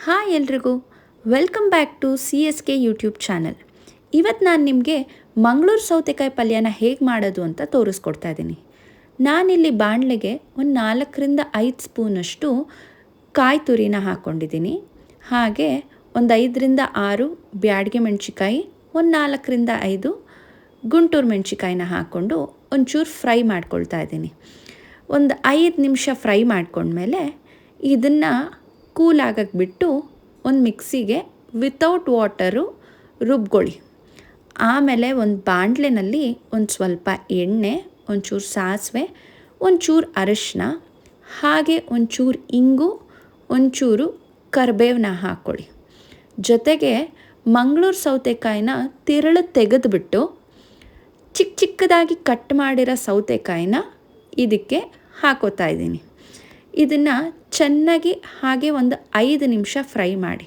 Hi ಎಲ್ರಿಗೂ welcome back to CSK YouTube channel. ಇವತ್ತು ನಾನು ನಿಮಗೆ ಮಂಗಳೂರು ಸೌತೆಕಾಯಿ ಪಲ್ಯನ ಹೇಗೆ ಮಾಡೋದು ಅಂತ ತೋರಿಸ್ಕೊಡ್ತಾ ಇದ್ದೀನಿ. ನಾನಿಲ್ಲಿ ಬಾಣಲೆಗೆ ಒಂದು 4-5 ಸ್ಪೂನಷ್ಟು ಕಾಯಿ ತುರಿನ ಹಾಕ್ಕೊಂಡಿದ್ದೀನಿ. ಹಾಗೆ ಒಂದು 5-6 ಬ್ಯಾಡಗೆ ಮೆಣಸಿಕಾಯಿ, ಒಂದು 4-5 ಗುಂಟೂರು ಮೆಣಸಿಕಾಯಿನ ಹಾಕ್ಕೊಂಡು ಒಂಚೂರು ಫ್ರೈ ಮಾಡ್ಕೊಳ್ತಾ ಇದ್ದೀನಿ. ಒಂದು 5 ನಿಮಿಷ ಫ್ರೈ ಮಾಡ್ಕೊಂಡ್ಮೇಲೆ ಇದನ್ನು ಕೂಲ್ ಆಗಕ್ಕೆ ಬಿಟ್ಟು ಒಂದು ಮಿಕ್ಸಿಗೆ ವಿತೌಟ್ ವಾಟರು ರುಬ್ಕೊಳ್ಳಿ. ಆಮೇಲೆ ಒಂದು ಬಾಣಲೆನಲ್ಲಿ ಒಂದು ಸ್ವಲ್ಪ ಎಣ್ಣೆ, ಒಂಚೂರು ಸಾಸಿವೆ, ಒಂಚೂರು ಅರಿಶಿನ, ಹಾಗೆ ಒಂಚೂರು ಇಂಗು, ಒಂಚೂರು ಕರಿಬೇವನ್ನ ಹಾಕ್ಕೊಳ್ಳಿ. ಜೊತೆಗೆ ಮಂಗಳೂರು ಸೌತೆಕಾಯಿನ ತಿರುಳು ತೆಗೆದುಬಿಟ್ಟು ಚಿಕ್ಕ ಚಿಕ್ಕದಾಗಿ ಕಟ್ ಮಾಡಿರೋ ಸೌತೆಕಾಯಿನ ಇದಕ್ಕೆ ಹಾಕೋತಾ ಇದ್ದೀನಿ. ಇದನ್ನು ಚೆನ್ನಾಗಿ ಹಾಗೆ ಒಂದು 5 ನಿಮಿಷ ಫ್ರೈ ಮಾಡಿ,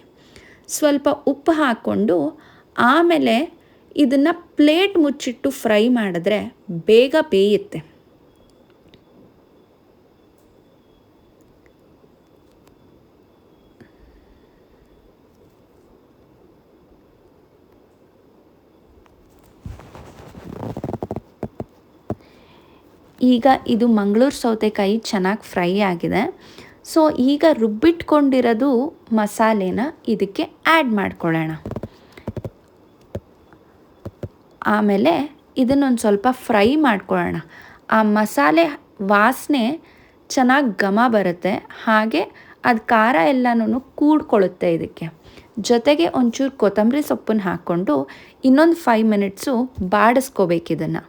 ಸ್ವಲ್ಪ ಉಪ್ಪು ಹಾಕ್ಕೊಂಡು ಆಮೇಲೆ ಇದನ್ನು ಪ್ಲೇಟ್ ಮುಚ್ಚಿಟ್ಟು ಫ್ರೈ ಮಾಡಿದ್ರೆ ಬೇಗ ಬೇಯುತ್ತೆ. ಈಗ ಇದು ಮಂಗಳೂರು ಸೌತೆಕಾಯಿ ಚೆನ್ನಾಗಿ ಫ್ರೈ ಆಗಿದೆ. ಸೊ ಈಗ ರುಬ್ಬಿಟ್ಕೊಂಡಿರೋದು ಮಸಾಲೆನ ಇದಕ್ಕೆ ಆ್ಯಡ್ ಮಾಡ್ಕೊಳ್ಳೋಣ. ಆಮೇಲೆ ಇದನ್ನೊಂದು ಸ್ವಲ್ಪ ಫ್ರೈ ಮಾಡ್ಕೊಳ್ಳೋಣ. ಆ ಮಸಾಲೆ ವಾಸನೆ ಚೆನ್ನಾಗಿ ಘಮ ಬರುತ್ತೆ, ಹಾಗೆ ಅದು ಖಾರ ಎಲ್ಲನೂ ಕೂಡ್ಕೊಳ್ಳುತ್ತೆ ಇದಕ್ಕೆ. ಜೊತೆಗೆ ಒಂಚೂರು ಕೊತ್ತಂಬರಿ ಸೊಪ್ಪನ್ನು ಹಾಕ್ಕೊಂಡು ಇನ್ನೊಂದು 5 ಮಿನಿಟ್ಸು ಬಾಡಿಸ್ಕೋಬೇಕು ಇದನ್ನು.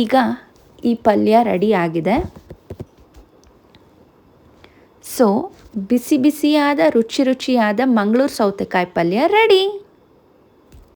ಈಗ ಈ ಪಲ್ಯ ರೆಡಿ ಆಗಿದೆ. ಸೊ ಬಿಸಿ ಬಿಸಿಯಾದ ರುಚಿಯಾದ ಮಂಗಳೂರು ಸೌತೆಕಾಯಿ ಪಲ್ಯ ರೆಡಿ.